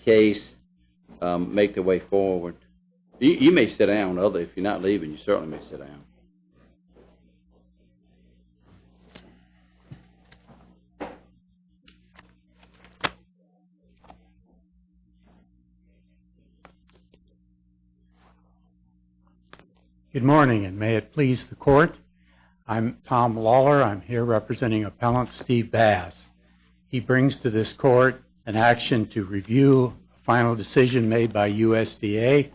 case make their way forward. You may sit down. If you're not leaving, you certainly may sit down. Good morning, and may it please the Court. I'm Tom Lawler. I'm here representing Appellant Steve Bass. He brings to this Court an action to review a final decision made by USDA,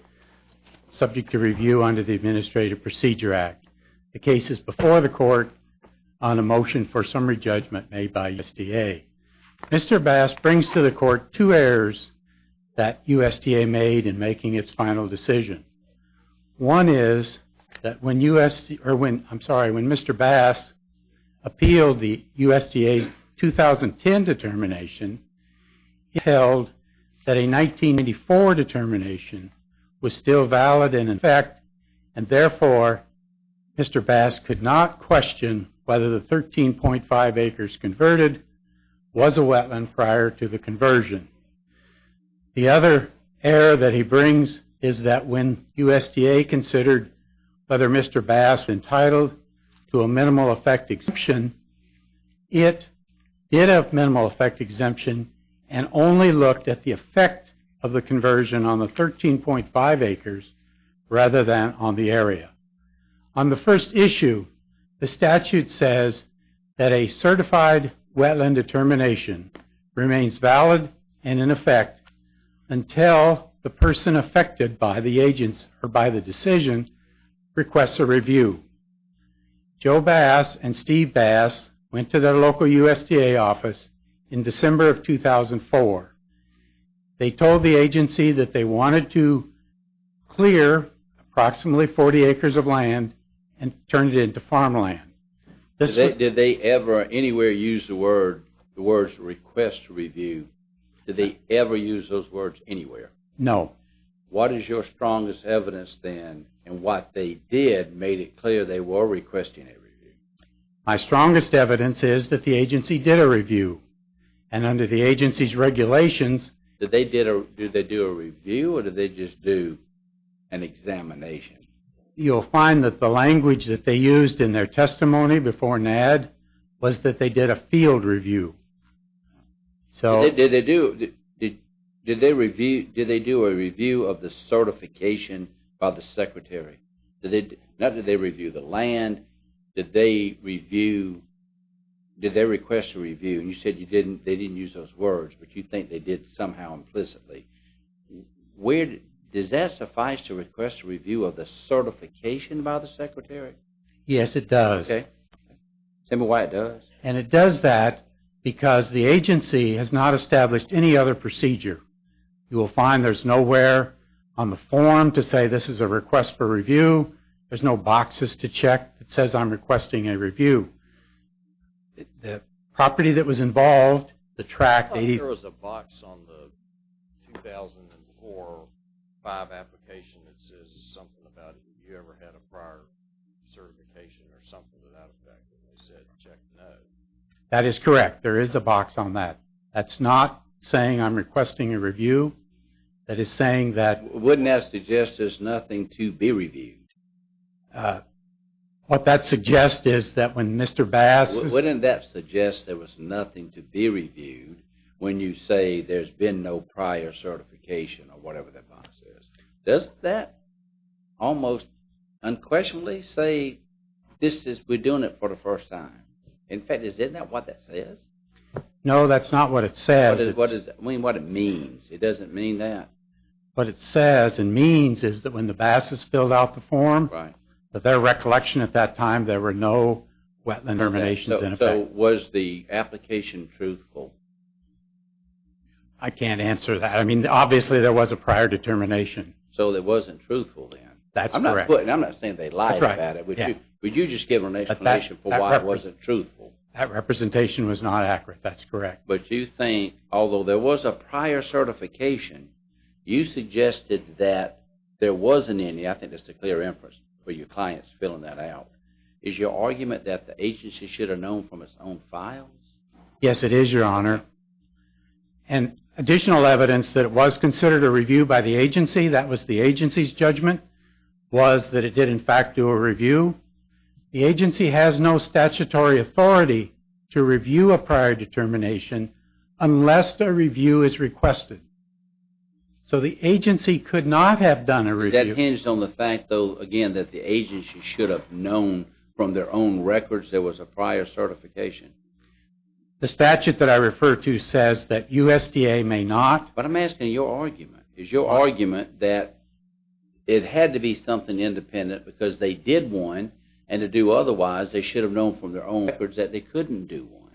subject to review under the Administrative Procedure Act. The case is before the Court on a motion for summary judgment made by USDA. Mr. Bass brings to the Court two errors that USDA made in making its final decision. One is that when Mr. Bass appealed the USDA's 2010 determination, he held that a 1994 determination was still valid and in effect, and therefore Mr. Bass could not question whether the 13.5 acres converted was a wetland prior to the conversion. The other error that he brings is that when USDA considered whether Mr. Bass was entitled to a minimal effect exemption, it did a minimal effect exemption and only looked at the effect of the conversion on the 13.5 acres rather than on the area. On the first issue, the statute says that a certified wetland determination remains valid and in effect until the person affected by the agents or by the decision requests a review. Joe Bass and Steve Bass went to their local USDA office in December of 2004. They told the agency that they wanted to clear approximately 40 acres of land and turn it into farmland. Did they ever anywhere use the words request to review? Did they ever use those words anywhere? No. What is your strongest evidence then, and what they did made it clear they were requesting a review? My strongest evidence is that the agency did a review, and under the agency's regulations, did they do a review, or did they just do an examination? You'll find that the language that they used in their testimony before NAD was that they did a field review. So did they do a review of the certification by the Secretary? Did they review the land? Did they request a review? And you said they didn't use those words, but you think they did somehow implicitly. Does that suffice to request a review of the certification by the Secretary? Yes, it does. Okay. Tell me why it does. And it does that because the agency has not established any other procedure. You will find there's nowhere on the form to say this is a request for review. There's no boxes to check that says I'm requesting a review. The property that was involved, the tract... There was a box on the 2004-5 application that says something about it. Have you ever had a prior certification or something to that effect? And they said check no. That is correct. There is a box on that. That's not saying I'm requesting a review. That is saying that... Wouldn't that suggest there's nothing to be reviewed? What that suggests is that when Mr. Bass... Wouldn't that suggest there was nothing to be reviewed when you say there's been no prior certification or whatever that box is? Does that almost unquestionably say we're doing it for the first time? In fact, isn't that what that says? No, that's not what it says. What it means? It doesn't mean that. What it says and means is that when the Basses filled out the form, right, that their recollection at that time, there were no wetland determinations in effect. So was the application truthful? I can't answer that. I mean, obviously there was a prior determination. So it wasn't truthful then? That's correct. I'm not saying they lied about it. Would you just give an explanation for why it wasn't truthful? That representation was not accurate. That's correct. But you think, although there was a prior certification, you suggested that there wasn't any. I think that's a clear inference for your clients filling that out. Is your argument that the agency should have known from its own files? Yes, it is, Your Honor. And additional evidence that it was considered a review by the agency, that was the agency's judgment, was that it did in fact do a review. The agency has no statutory authority to review a prior determination unless a review is requested. So the agency could not have done a review. That hinged on the fact, though, again, that the agency should have known from their own records there was a prior certification. The statute that I refer to says that USDA may not. But I'm asking your argument. Is your argument that it had to be something independent because they did one, and to do otherwise, they should have known from their own records that they couldn't do one?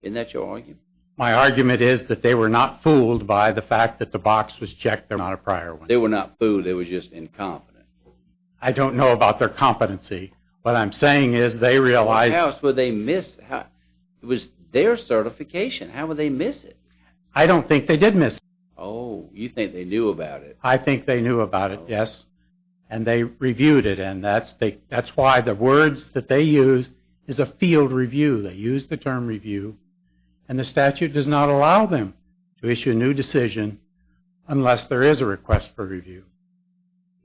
Isn't that your argument? My argument is that they were not fooled by the fact that the box was checked. They're not a prior one. They were not fooled. They were just incompetent. I don't know about their competency. What I'm saying is they realized... How else would they miss? It was their certification. How would they miss it? I don't think they did miss it. Oh, you think they knew about it? I think they knew about it, yes. And they reviewed it, and that's why the words that they used is a field review. They used the term review, and the statute does not allow them to issue a new decision unless there is a request for review.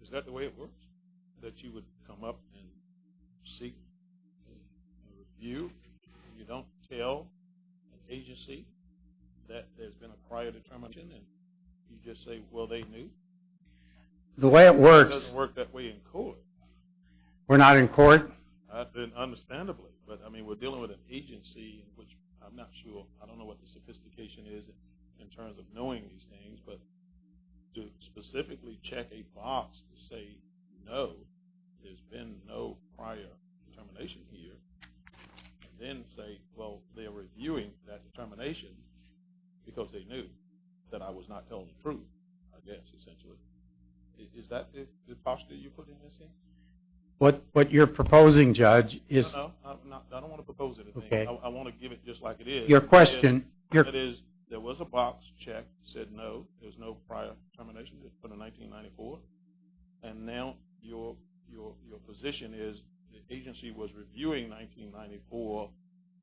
Is that the way it works? That you would come up and seek a review, and you don't tell an agency that there's been a prior determination, and you just say, well, they knew? The way it works... It doesn't work that way in court. We're not in court? Understandably. But, I mean, we're dealing with an agency in which I'm not sure, I don't know what the sophistication is in terms of knowing these things, but to specifically check a box to say, no, there's been no prior determination here, and then say, well, they're reviewing that determination because they knew that I was not telling the truth, I guess, essentially. Is that the posture you put in this in? What you're proposing, Judge, is... No, I don't want to propose anything. Okay. I want to give it just like it is. Your question... That is, there was a box checked, said no, there's no prior determination for the 1994, and now your position is the agency was reviewing 1994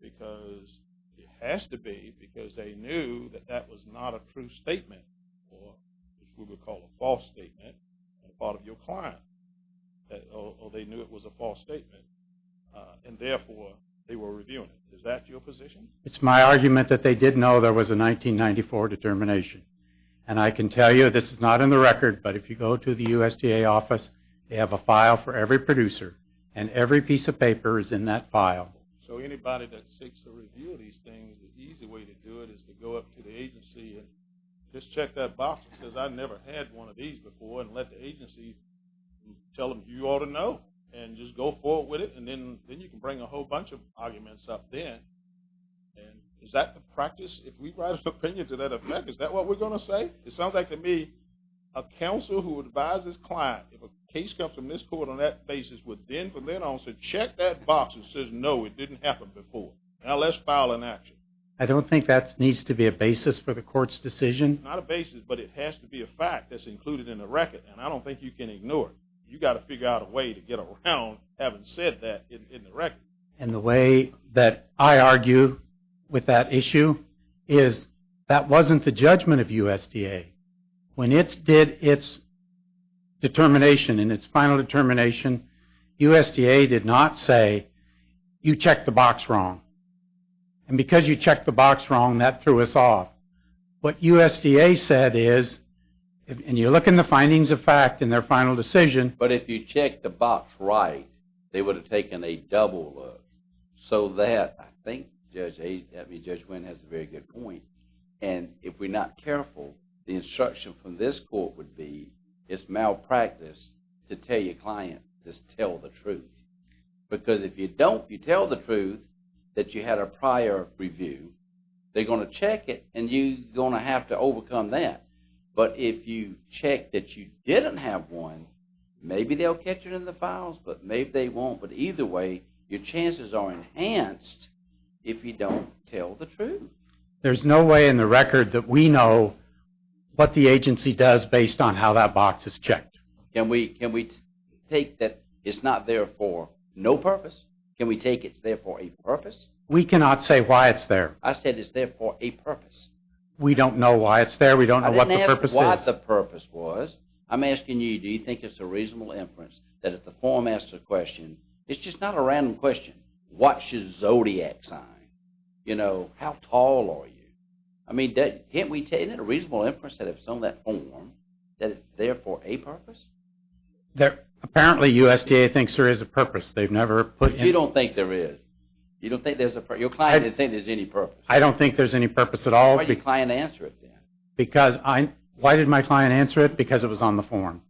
because it has to be because they knew that that was not a true statement, or which we would call a false statement on the part of your client, or they knew it was a false statement, and therefore they were reviewing it. Is that your position? It's my argument that they did know there was a 1994 determination. And I can tell you, this is not in the record, but if you go to the USDA office, they have a file for every producer, and every piece of paper is in that file. So anybody that seeks a review of these things, the easy way to do it is to go up to the agency and just check that box that says, I never had one of these before, and let the agency tell them you ought to know, and just go forward with it, and then you can bring a whole bunch of arguments up then. And is that the practice? If we write an opinion to that effect, is that what we're going to say? It sounds like to me a counsel who would advise his client, if a case comes from this court on that basis, would then from then on say, check that box that says, no, it didn't happen before. Now let's file an action. I don't think that needs to be a basis for the court's decision. Not a basis, but it has to be a fact that's included in the record, and I don't think you can ignore it. You got to figure out a way to get around having said that in the record. And the way that I argue with that issue is that wasn't the judgment of USDA. When it did its determination, in its final determination, USDA did not say, you checked the box wrong. And because you checked the box wrong, that threw us off. What USDA said is, and you look in the findings of fact in their final decision. But if you checked the box right, they would have taken a double look. So that, I think, Judge Wynn has a very good point. And if we're not careful, the instruction from this court would be, it's malpractice to tell your client, just tell the truth. Because if you don't, you tell the truth that you had a prior review, they're going to check it, and you're going to have to overcome that. But if you check that you didn't have one, maybe they'll catch it in the files, but maybe they won't. But either way, your chances are enhanced if you don't tell the truth. There's no way in the record that we know what the agency does based on how that box is checked. Can we take that it's not there for no purpose? Can we take it's there for a purpose? We cannot say why it's there. I said it's there for a purpose. We don't know why it's there. We don't know what the purpose is. I didn't ask what the purpose was. I'm asking you, do you think it's a reasonable inference that if the form asks a question, it's just not a random question. What's your zodiac sign? You know, how tall are you? I mean, can't we take it a reasonable inference that if it's on that form, that it's there for a purpose? Apparently, USDA thinks there is a purpose. They've never put in... You don't think there is? You don't think there's a purpose? Your client didn't think there's any purpose? I don't think there's any purpose at all. Why did your client answer it then? Because why did my client answer it? Because it was on the form.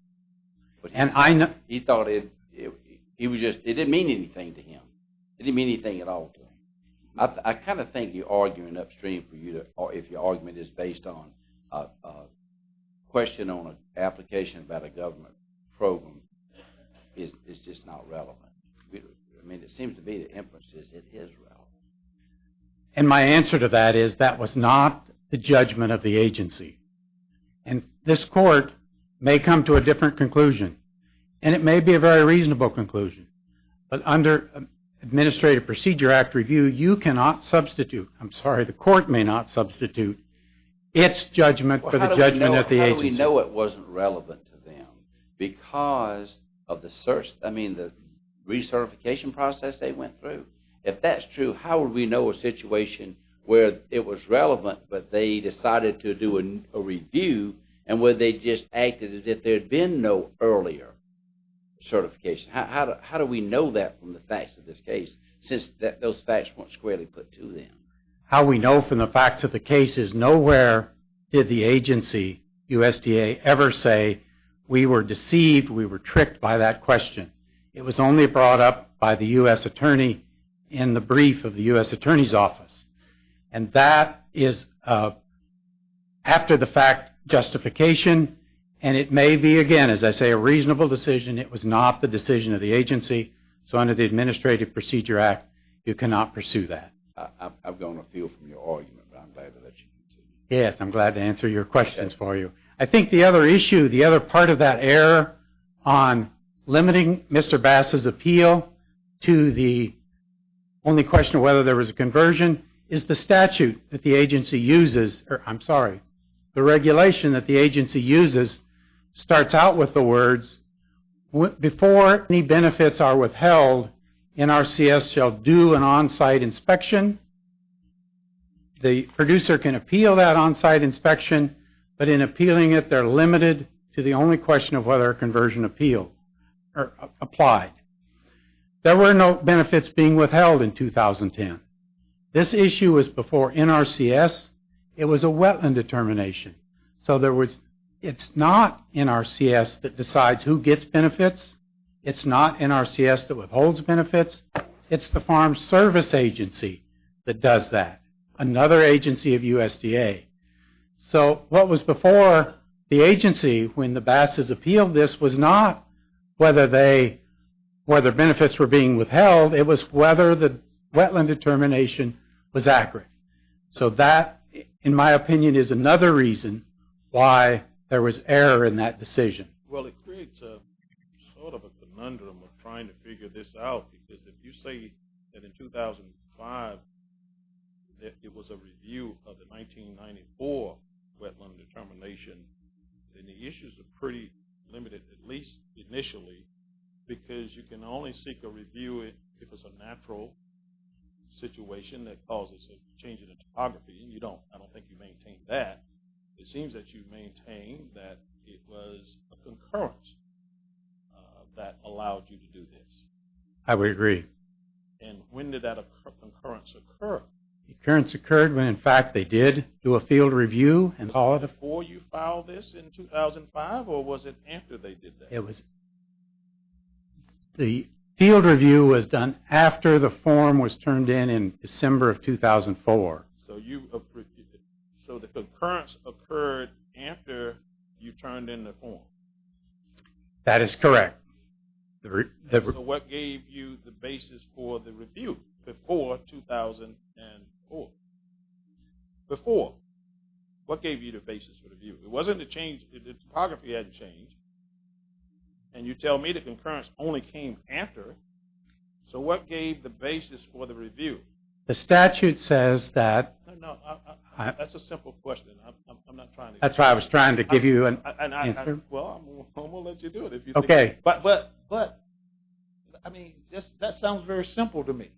But and I know... He thought it didn't mean anything to him. It didn't mean anything at all to him. I kind of think you're arguing upstream for you to, or if your argument is based on a question on an application about a government program is just not relevant. I mean, it seems to be the inference is it is relevant. And my answer to that is that was not the judgment of the agency. And this court may come to a different conclusion. And it may be a very reasonable conclusion. But under Administrative Procedure Act review, you cannot substitute. I'm sorry, the court may not substitute its judgment for the judgment of the agency. How do we know it wasn't relevant to them? Because of the the recertification process they went through. If that's true, how would we know a situation where it was relevant, but they decided to do a review, and where they just acted as if there had been no earlier certification? How do we know that from the facts of this case, since those facts weren't squarely put to them? How we know from the facts of the case is nowhere did the agency, USDA, ever say we were deceived, we were tricked by that question. It was only brought up by the U.S. Attorney in the brief of the U.S. Attorney's Office. And that is after the fact justification, and it may be, again, as I say, a reasonable decision. It was not the decision of the agency. So under the Administrative Procedure Act, you cannot pursue that. I've gone afield from your argument, but I'm glad to let you continue. Yes, I'm glad to answer your questions for you. I think the other issue, the other part of that error on limiting Mr. Bass's appeal to the only question of whether there was a conversion is the statute that the agency uses, the regulation that the agency uses starts out with the words, before any benefits are withheld, NRCS shall do an on-site inspection. The producer can appeal that on-site inspection, but in appealing it, they're limited to the only question of whether a conversion applied. There were no benefits being withheld in 2010. This issue was before NRCS. It was a wetland determination. So it's not NRCS that decides who gets benefits. It's not NRCS that withholds benefits. It's the Farm Service Agency that does that, another agency of USDA. So what was before the agency when the Basses appealed this was not whether benefits were being withheld. It was whether the wetland determination was accurate. So that, in my opinion, is another reason why there was error in that decision. Well, it creates a sort of a conundrum of trying to figure this out, because if you say that in 2005 that it was a review of the 1994 wetland determination, then the issues are pretty limited, at least initially, because you can only seek a review if it's a natural situation that causes a change in the topography, and I don't think you maintain that. It seems that you maintain that it was a concurrence that allowed you to do this. I would agree. And when did that concurrence occur? The occurrence occurred when, in fact, they did do a field review and call it before you filed this in 2005, or was it after they did that? It was. The field review was done after the form was turned in December of 2004. So the concurrence occurred after you turned in the form? That is correct. So what gave you the basis for the review before 2004? Before. What gave you the basis for the review? It wasn't the change, the topography hadn't changed. And you tell me the concurrence only came after. So what gave the basis for the review? The statute says that. No, that's a simple question. I'm not trying to. That's why I was trying to give you an answer. Well, I'm going to let you do it if you Okay. Think. But, I mean, that sounds very simple to me.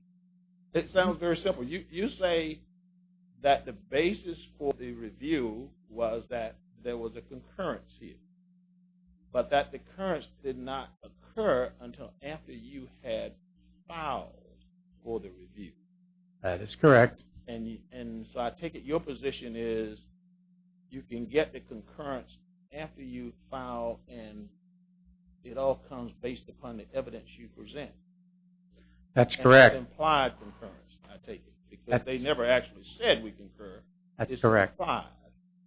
It sounds very simple. You say that the basis for the review was that there was a concurrence here, but that the concurrence did not occur until after you had filed for the review. That is correct. And so I take it your position is you can get the concurrence after you file, and it all comes based upon the evidence you present. That's correct. And implied concurrence, I take it, because they never actually said we concur. That's correct. Implied.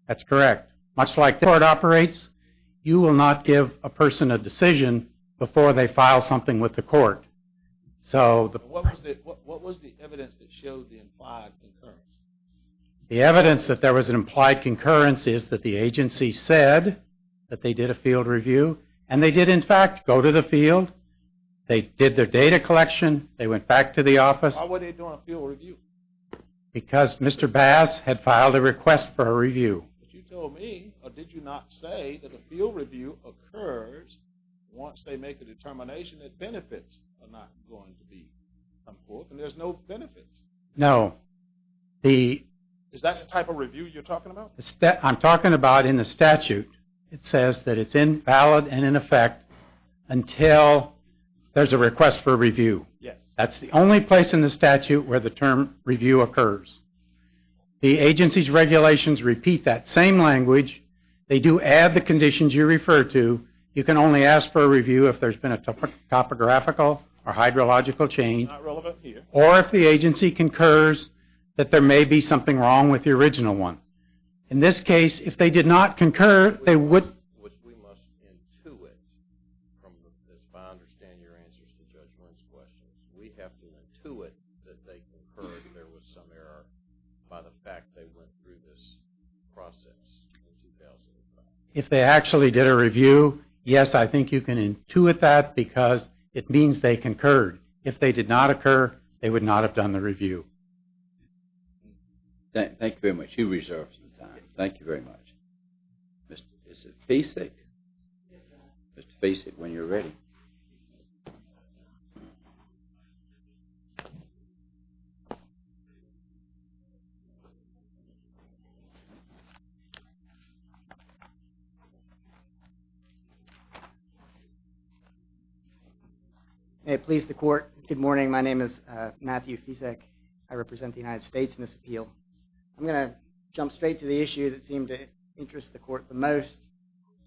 That's correct. Much like the court operates, you will not give a person a decision before they file something with the court. So what was the evidence that showed the implied concurrence? The evidence that there was an implied concurrence is that the agency said that they did a field review, and they did, in fact, go to the field. They did their data collection. They went back to the office. Why were they doing a field review? Because Mr. Bass had filed a request for a review. But you told me, or did you not say, that a field review occurs once they make a determination that benefits are not going to be come forth, and there's no benefits? No. Is that the type of review you're talking about? I'm talking about in the statute. It says that it's invalid and in effect until there's a request for review. Yes. That's the only place in the statute where the term review occurs. The agency's regulations repeat that same language. They do add the conditions you refer to. You can only ask for a review if there's been a topographical or hydrological change. Not relevant here. Or if the agency concurs that there may be something wrong with the original one. In this case, if they did not concur, they would. Which we must intuit from, if I understand your answers to Judge Wynn's questions, we have to intuit that they concurred there was some error by the fact they went through this process in 2005. If they actually did a review, yes, I think you can intuit that because it means they concurred. If they did not occur, they would not have done the review. Thank you very much. You reserved some time. Thank you very much. Is it Vilsack? Yes, sir. Mr. Vilsack, when you're ready. May it please the Court. Good morning. My name is Matthew Vilsack. I represent the United States in this appeal. I'm going to jump straight to the issue that seemed to interest the Court the most.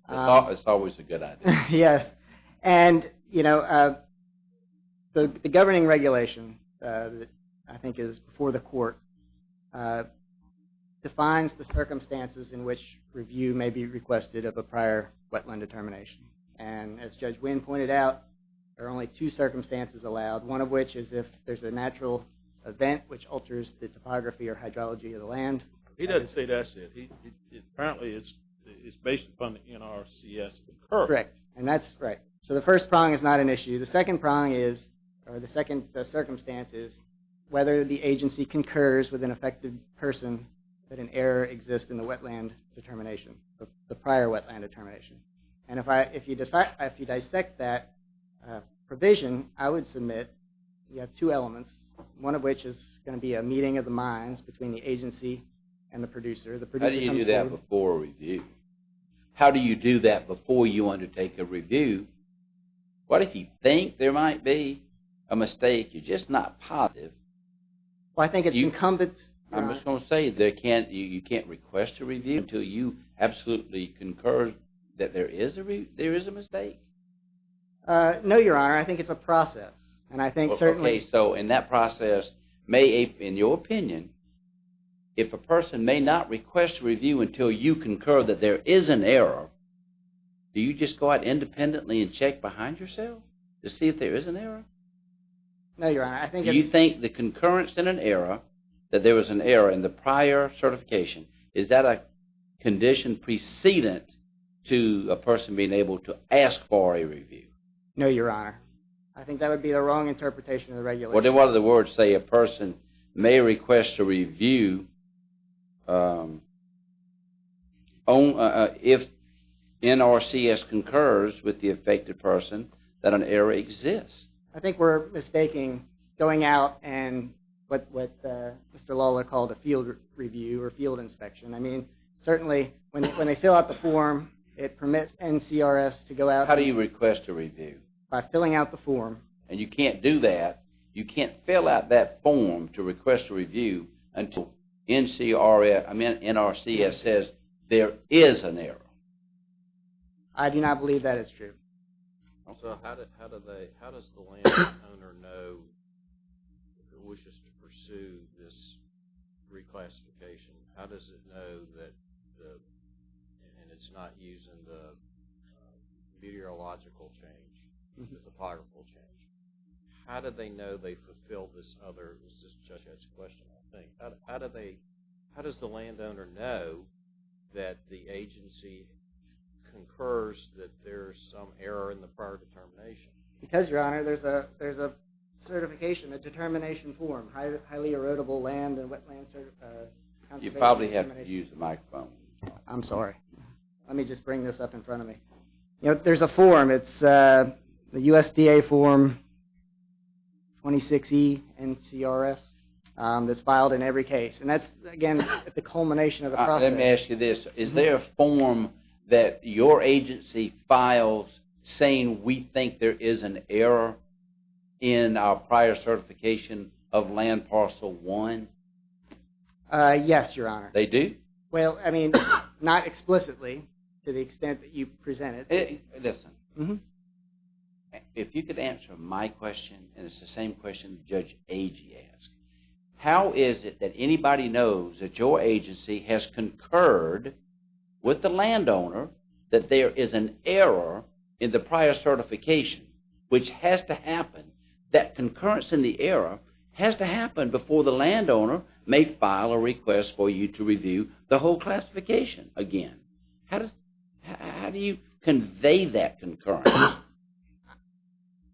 It's always a good idea. Yes. And, you know, the governing regulation that I think is before the Court defines the circumstances in which review may be requested of a prior wetland determination. And as Judge Wynn pointed out, there are only two circumstances allowed, one of which is if there's a natural event which alters the topography or hydrology of the land. He doesn't say that's it. Apparently it's based upon the NRCS concurrence. Correct, and that's right. So the first prong is not an issue. The second prong is, or the second circumstance is, whether the agency concurs with an affected person that an error exists in the wetland determination, the prior wetland determination. And if you dissect that provision, I would submit you have two elements, one of which is going to be a meeting of the minds between the agency and the producer. How do you do that before a review? How do you do that before you undertake a review? What if you think there might be a mistake? You're just not positive. Well, I think it's incumbent. I'm just going to say you can't request a review until you absolutely concur that there is a mistake. No, Your Honor. I think it's a process. And I think certainly... Okay, so in that process, in your opinion, if a person may not request a review until you concur that there is an error, do you just go out independently and check behind yourself to see if there is an error? No, Your Honor. I think do you think the concurrence in an error, that there was an error in the prior certification, is that a condition precedent to a person being able to ask for a review? No, Your Honor. I think that would be the wrong interpretation of the regulation. Well, then what do the words say? A person may request a review if NRCS concurs with the affected person that an error exists. I think we're mistaking going out and what Mr. Lawler called a field review or field inspection. I mean, certainly when they fill out the form, it permits NCRS to go out. How do you request a review? By filling out the form. And you can't do that. You can't fill out that form to request a review until NRCS says there is an error. I do not believe that is true. So how does the landowner know if it wishes to pursue this reclassification? How does it know that and it's not using the meteorological change, the topographical change? How do they know they fulfill this other? This is Judge Head's question, I think. How does the landowner know that the agency concurs that there's some error in the prior determination? Because, Your Honor, there's a certification, a determination form, highly erodible land and wetland conservation. You probably have to use the microphone. I'm sorry. Let me just bring this up in front of me. You know, there's a form. It's the USDA form 26E NCRS that's filed in every case, and that's again at the culmination of the process. Let me ask you this: is there a form that your agency files saying we think there is an error in our prior certification of land parcel 1? Yes, Your Honor. They do? Well, I mean, not explicitly to the extent that you presented. Listen, Mm-hmm. if you could answer my question, and it's the same question Judge Agee asked, how is it that anybody knows that your agency has concurred with the landowner that there is an error in the prior certification, which has to happen? That concurrence in the error has to happen before the landowner may file a request for you to review the whole classification again. How do you convey that concurrence?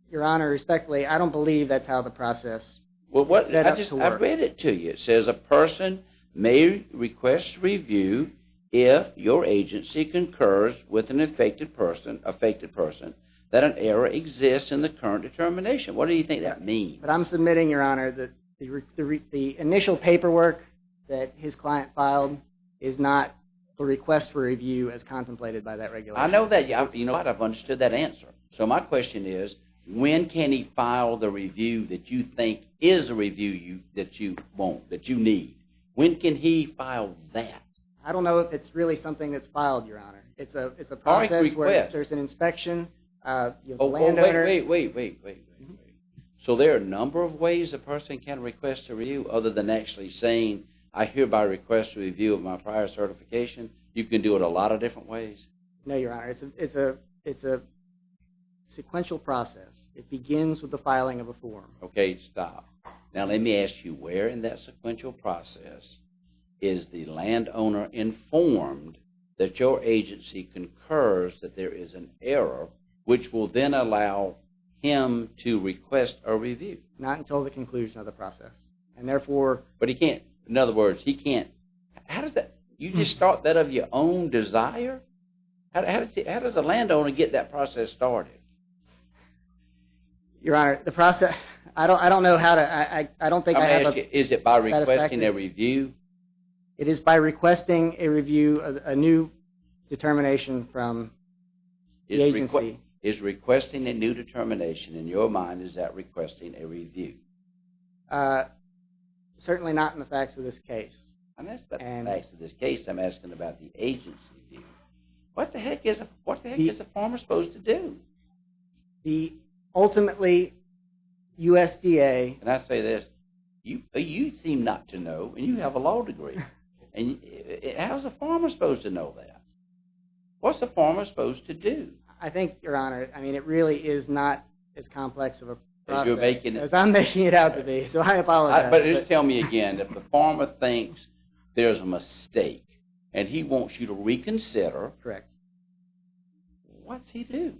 Your Honor, respectfully, I don't believe that's how the process Well, what set up to I work. read it to you. It says a person may request review if your agency concurs with an affected person that an error exists in the current determination. What do you think that means? But I'm submitting, Your Honor, that the initial paperwork that his client filed is not the request for review as contemplated by that regulation. I know that. You know what? I've understood that answer. So my question is, when can he file the review that you think is a review that you want, that you need? When can he file that? I don't know if it's really something that's filed, Your Honor. It's a process where there's an inspection. The landowner. Wait. So there are a number of ways a person can request a review other than actually saying, I hereby request a review of my prior certification. You can do it a lot of different ways. No, Your Honor. It's a sequential process. It begins with the filing of a form. Okay, stop. Now let me ask you, where in that sequential process is the landowner informed that your agency concurs that there is an error, which will then allow him to request a review? Not until the conclusion of the process. And therefore... But he can't, in other words, he can't. How does that, you just start that of your own desire? How does a landowner get that process started? Your Honor, the process, I don't know how to, I don't think I have Is it by requesting a review? It is by requesting a review, a new determination from the agency. Is requesting a new determination, in your mind, is that requesting a review? Certainly not in the facts of this case. I'm asking about the facts of this case. I'm asking about the agency view. What the heck is a farmer supposed to do? Ultimately, USDA... Can I say this? You seem not to know, and you have a law degree. And how's a farmer supposed to know that? What's a farmer supposed to do? I think, Your Honor, I mean, it really is not as complex of a process as I'm making it out to be, so I apologize. But just tell me again, if the farmer thinks there's a mistake and he wants you to reconsider... Correct. What's he do?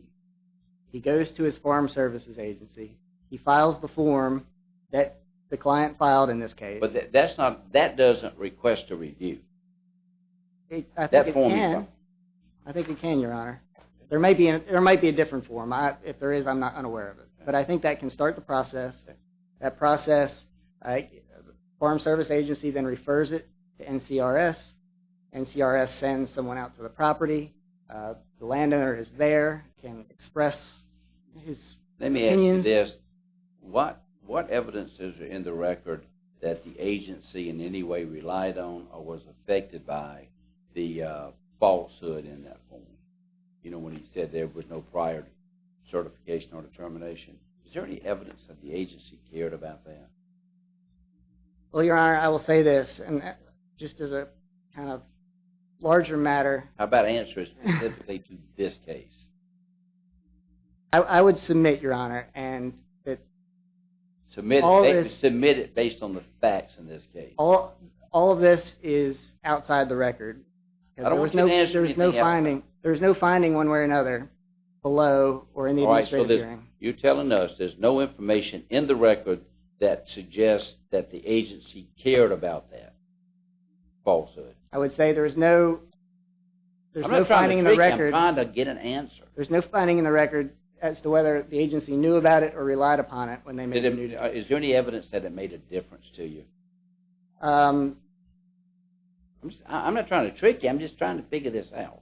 He goes to his Farm Services agency. He files the form that the client filed in this case. But that doesn't request a review. I think it can. I think it can, Your Honor. There might be a different form. If there is, I'm not unaware of it. But I think that can start the process. That process, Farm Service Agency then refers it to NCRS. NCRS sends someone out to the property. The landowner is there, can express his opinions. Let me ask you this. What evidence is there in the record that the agency in any way relied on or was affected by the falsehood in that form? You know, when he said there was no prior certification or determination. Is there any evidence that the agency cared about that? Well, Your Honor, I will say this, and just as a kind of larger matter. How about answer specifically to this case? I would submit, Your Honor, and that submit it based on the facts in this case. All of this is outside the record. There was no finding one way or another below or in the administrative hearing. You're telling us there's no information in the record that suggests that the agency cared about that falsehood. I would say there's no finding in the record. I'm trying to get an answer. There's no finding in the record as to whether the agency knew about it or relied upon it when they made the new decision. Is there any evidence that it made a difference to you? I'm not trying to trick you. I'm just trying to figure this out.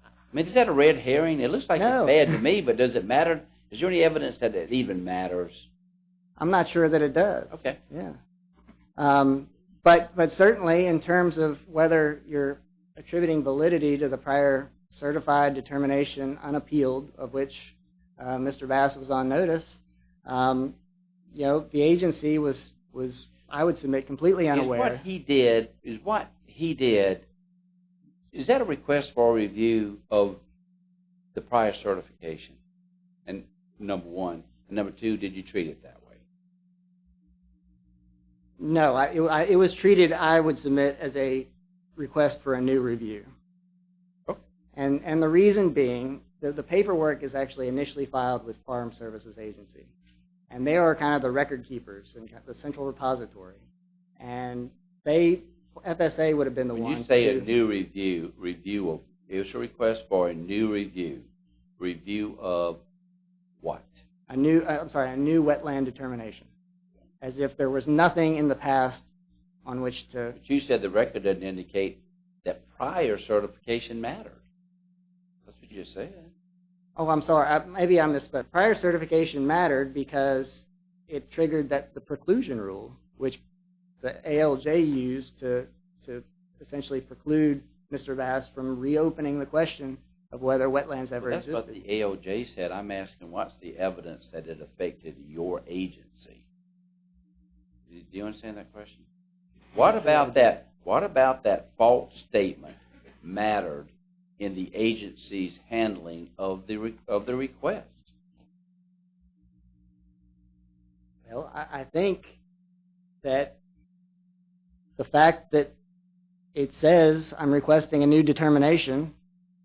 I mean, is that a red herring? It looks like it's bad to me, but does it matter? Is there any evidence that it even matters? I'm not sure that it does. Okay. Yeah. But certainly in terms of whether you're attributing validity to the prior certified determination unappealed, of which Mr. Bass was on notice, the agency was, I would submit, completely unaware. What he did, is that a request for a review of the prior certification? And number one. And number two, did you treat it that way? No, it was treated, I would submit, as a request for a new review. Okay. And the reason being that the paperwork is actually initially filed with Farm Services Agency. And they are kind of the record keepers and the central repository. And FSA would have been the one. When you say a new review of, it was a request for a new review. Review of what? A new wetland determination. As if there was nothing in the past on which to... But you said the record doesn't indicate that prior certification mattered. That's what you just said. Oh, I'm sorry. Maybe I misspoke. Prior certification mattered because it triggered the preclusion rule, which the ALJ used to essentially preclude Mr. Bass from reopening the question of whether wetlands ever existed. That's what the ALJ said. I'm asking, what's the evidence that it affected your agency? Do you understand that question? What about that false statement mattered in the agency's handling of the request? Well, I think that the fact that it says I'm requesting a new determination,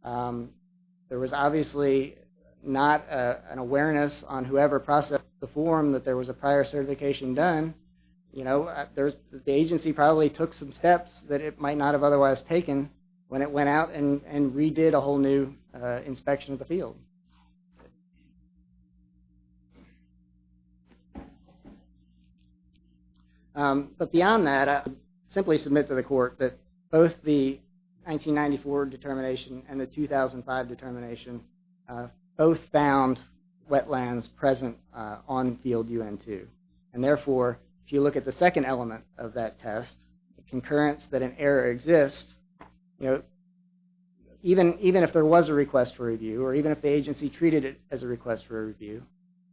there was obviously not an awareness on whoever processed the form that there was a prior certification done. The agency probably took some steps that it might not have otherwise taken when it went out and redid a whole new inspection of the field. But beyond that, I would simply submit to the court that both the 1994 determination and the 2005 determination both found wetlands present on field UN2. And therefore, if you look at the second element of that test, the concurrence that an error exists, even if there was a request for review, or even if the agency treated it as a request for a review,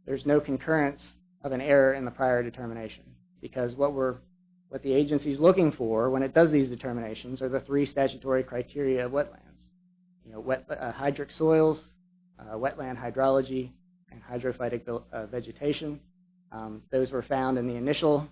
there's no concurrence of an error in the prior determination. Because what the agency is looking for when it does these determinations are the three statutory criteria of wetlands. Hydric soils, wetland hydrology, and hydrophytic vegetation. Those were found in the initial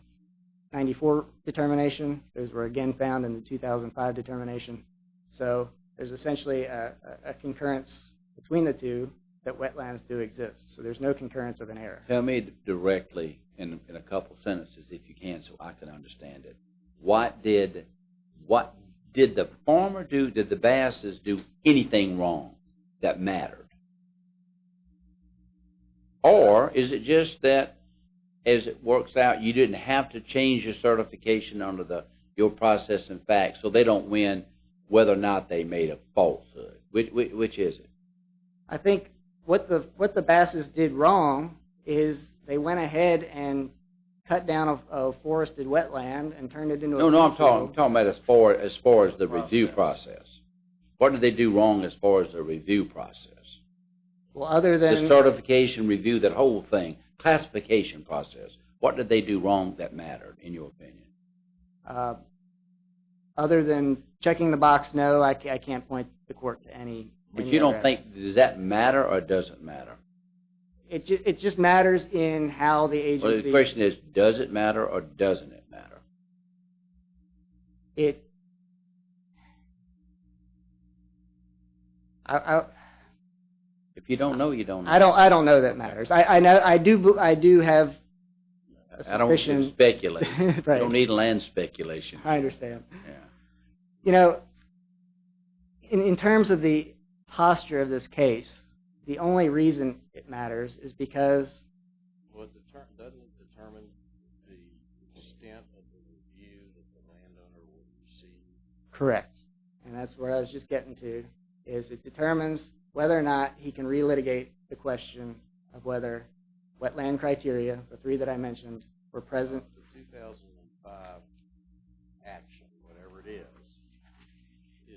94 determination. Those were again found in the 2005 determination. So there's essentially a concurrence between the two, that wetlands do exist. So there's no concurrence of an error. Tell me directly in a couple sentences, if you can, so I can understand it. What did the farmer do? Did the Basses do anything wrong that mattered? Or is it just that, as it works out, you didn't have to change your certification under your process and facts, so they don't win whether or not they made a falsehood? Which is it? I think what the Basses did wrong is they went ahead and cut down a forested wetland and turned it into a I'm talking about as far as the review process. What did they do wrong as far as the review process? Well, other than the certification review, that whole thing, classification process. What did they do wrong that mattered, in your opinion? Other than checking the box, no, I can't point the court to any. But you don't think, does that matter or does it matter? It just matters in how the agency. Well, the question is, does it matter or doesn't it matter? If you don't know, you don't know. I don't know that matters. I know I do have a suspicion. I don't want you to speculate. Right. You don't need land speculation. I understand. Yeah. You know, in terms of the posture of this case, the only reason it matters is because. Well, doesn't it determine the extent of the review that the landowner will receive? Correct. And that's where I was just getting to, is it determines whether or not he can relitigate the question of whether wetland criteria, the three that I mentioned, were present. The 2005 action, whatever it is in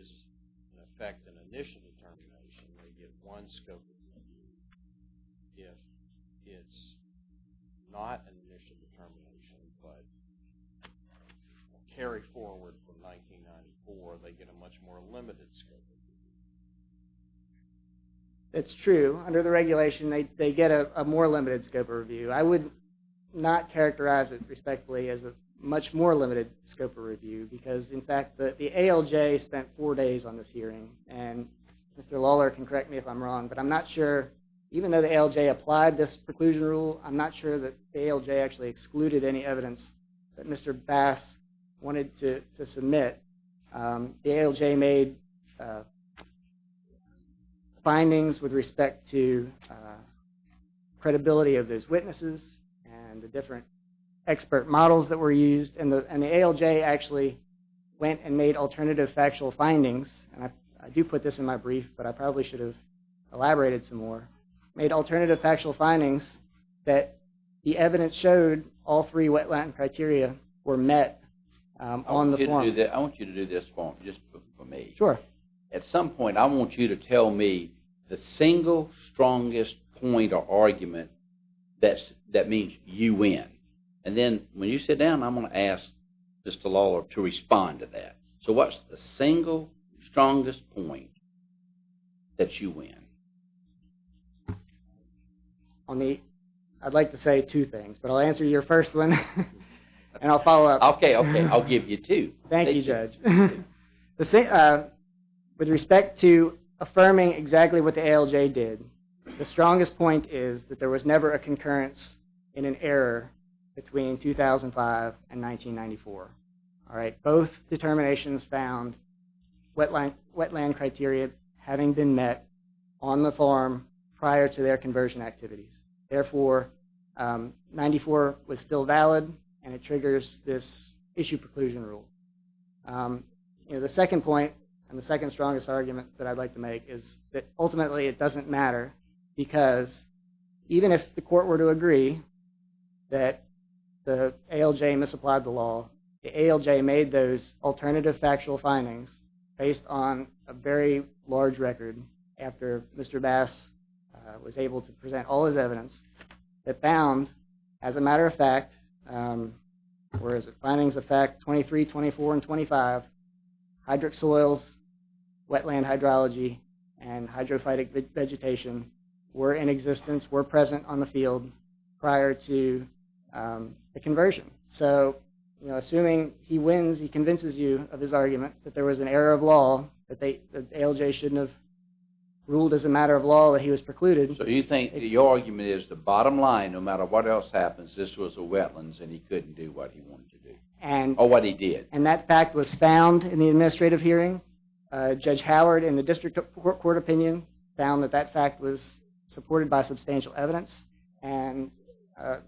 effect an initial determination. They get one scope of review. If it's not an initial determination, but carry forward from 1994, they get a much more limited scope of review. It's true. Under the regulation, they get a more limited scope of review. I would not characterize it respectfully as a much more limited scope of review because, in fact, the ALJ spent 4 days on this hearing, and Mr. Lawler can correct me if I'm wrong, but I'm not sure, even though the ALJ applied this preclusion rule, I'm not sure that the ALJ actually excluded any evidence that Mr. Bass wanted to submit. The ALJ made findings with respect to credibility of those witnesses and the different expert models that were used, and the ALJ actually went and made alternative factual findings, and I do put this in my brief, but I probably should have elaborated some more, made alternative factual findings that the evidence showed all three wetland criteria were met on the form. I want you to do this for just for me. Sure. At some point, I want you to tell me the single strongest point or argument that means you win. And then when you sit down, I'm going to ask Mr. Lawler to respond to that. So what's the single strongest point that you win? I'd like to say two things, but I'll answer your first one, and I'll follow up. Okay, I'll give you two. Thank you, Judge. With respect to affirming exactly what the ALJ did, the strongest point is that there was never a concurrence in an error between 2005 and 1994. All right, both determinations found wetland criteria having been met on the farm prior to their conversion activities. Therefore, 94 was still valid, and it triggers this issue preclusion rule. The second point and the second strongest argument that I'd like to make is that ultimately it doesn't matter because even if the court were to agree that the ALJ misapplied the law, the ALJ made those alternative factual findings based on a very large record after Mr. Bass was able to present all his evidence that found, as a matter of fact, findings of fact 23, 24, and 25, hydric soils, wetland hydrology, and hydrophytic vegetation were in existence, were present on the field prior to the conversion. So, assuming he wins, he convinces you of his argument that there was an error of law, that the ALJ shouldn't have ruled as a matter of law that he was precluded. So you think that your argument is the bottom line, no matter what else happens, this was a wetlands and he couldn't do what he wanted to do, And or what he did. And that fact was found in the administrative hearing. Judge Howard, in the district court opinion, found that that fact was supported by substantial evidence, and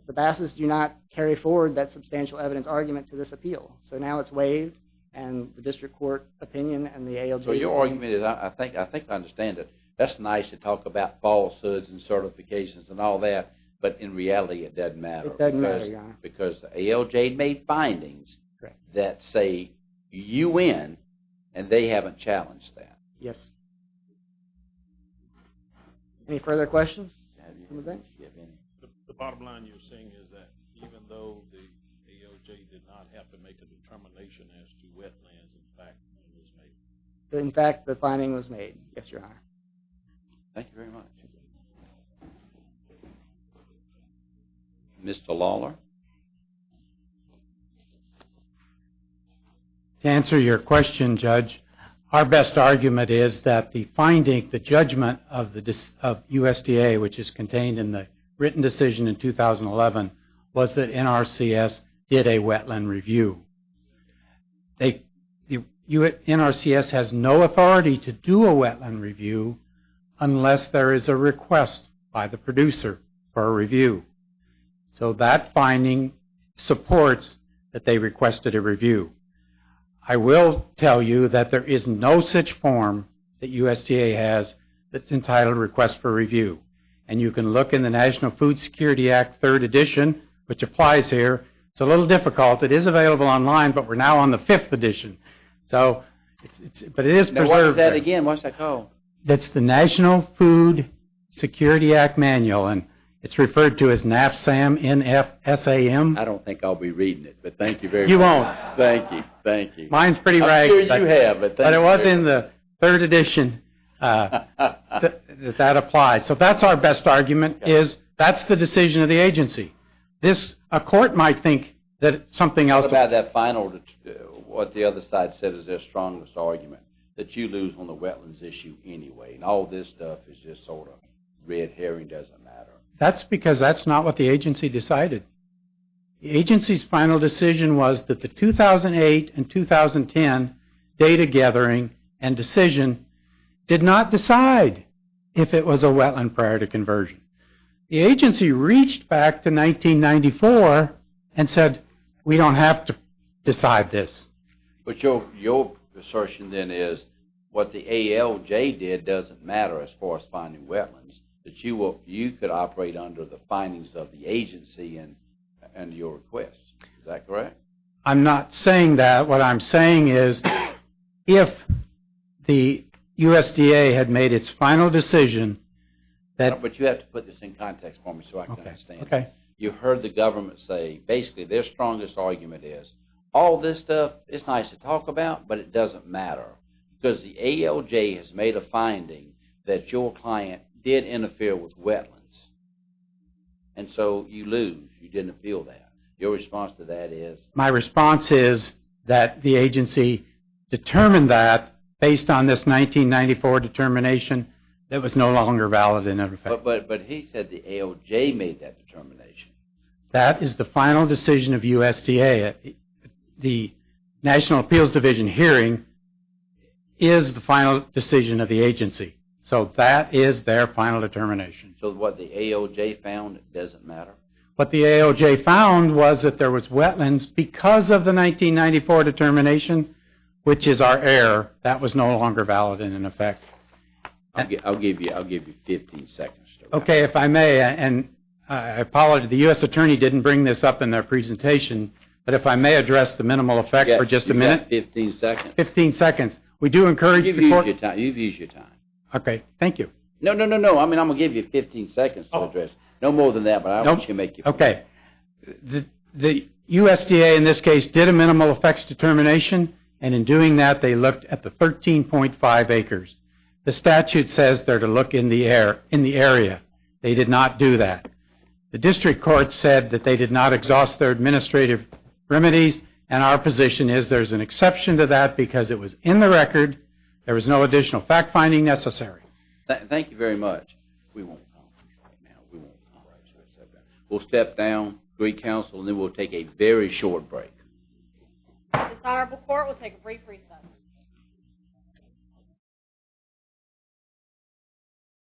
the Basses do not carry forward that substantial evidence argument to this appeal. So now it's waived, and the district court opinion and the ALJ. So your argument is, I think I understand it. That's nice to talk about falsehoods and certifications and all that, but in reality it doesn't matter. It doesn't matter, Your Honor. Because the ALJ made findings Correct. that say you win, and they haven't challenged that. Yes. Any further questions? Have you? On the bench? You have any? The bottom line you're saying is that even though the ALJ did not have to make a determination as to wetlands, in fact, it was made. In fact, the finding was made. Yes, Your Honor. Thank you very much. Mr. Lawler? To answer your question, Judge, our best argument is that the finding, the judgment of USDA, which is contained in the written decision in 2011, was that NRCS did a wetland review. The NRCS has no authority to do a wetland review unless there is a request by the producer for a review. So that finding supports that they requested a review. I will tell you that there is no such form that USDA has that's entitled Request for Review. And you can look in the National Food Security Act 3rd edition, which applies here. It's a little difficult. It is available online, but we're now on the 5th edition. So, but it is preserved. Now, what is that there. again? What's that called? That's the National Food Security Act Manual, and it's referred to as NAFSAM, N-F-S-A-M. I don't think I'll be reading it, but thank you very You much. won't. Thank you. Thank you. Mine's pretty I'm ragged. sure you have, but thank it you was very in the 3rd edition that applies. So that's our best argument, is that's the decision of the agency. A court might think that something else. What about that final, what the other side said is their strongest argument, that you lose on the wetlands issue anyway, and all this stuff is just sort of red herring, doesn't matter. That's because that's not what the agency decided. The agency's final decision was that the 2008 and 2010 data gathering and decision did not decide if it was a wetland prior to conversion. The agency reached back to 1994 and said, we don't have to decide this. But your assertion then is what the ALJ did doesn't matter as far as finding wetlands, that you could operate under the findings of the agency and your request. Is that correct? I'm not saying that. What I'm saying is if the USDA had made its final decision that... But you have to put this in context for me so I can understand. Okay. You heard the government say, basically their strongest argument is, all this stuff is nice to talk about, but it doesn't matter, because the ALJ has made a finding that your client did interfere with wetlands. And so you lose. You didn't appeal that. Your response to that is? My response is that the agency determined that based on this 1994 determination that was no longer valid in effect. But he said the ALJ made that determination. That is the final decision of USDA. The National Appeals Division hearing is the final decision of the agency. So that is their final determination. So what the ALJ found doesn't matter? What the ALJ found was that there was wetlands because of the 1994 determination, which is our error. That was no longer valid and in effect. I'll give you 15 seconds. Okay, if I may, and I apologize, the U.S. Attorney didn't bring this up in their presentation, but if I may address the minimal effect for just a minute. 15 seconds. 15 seconds. We do encourage the court. You've used your time. Okay, thank you. No. I mean, I'm going to give you 15 seconds to address. No more than that, but I want you to make your point. Okay. The USDA, in this case, did a minimal effects determination, and in doing that, they looked at the 13.5 acres. The statute says they're to look in the area. They did not do that. The district court said that they did not exhaust their administrative remedies, and our position is there's an exception to that because it was in the record. There was no additional fact-finding necessary. Thank you very much. We won't conference right now. We won't conference. We'll step down, Greek Council, and then we'll take a very short break. This honorable court will take a brief recess.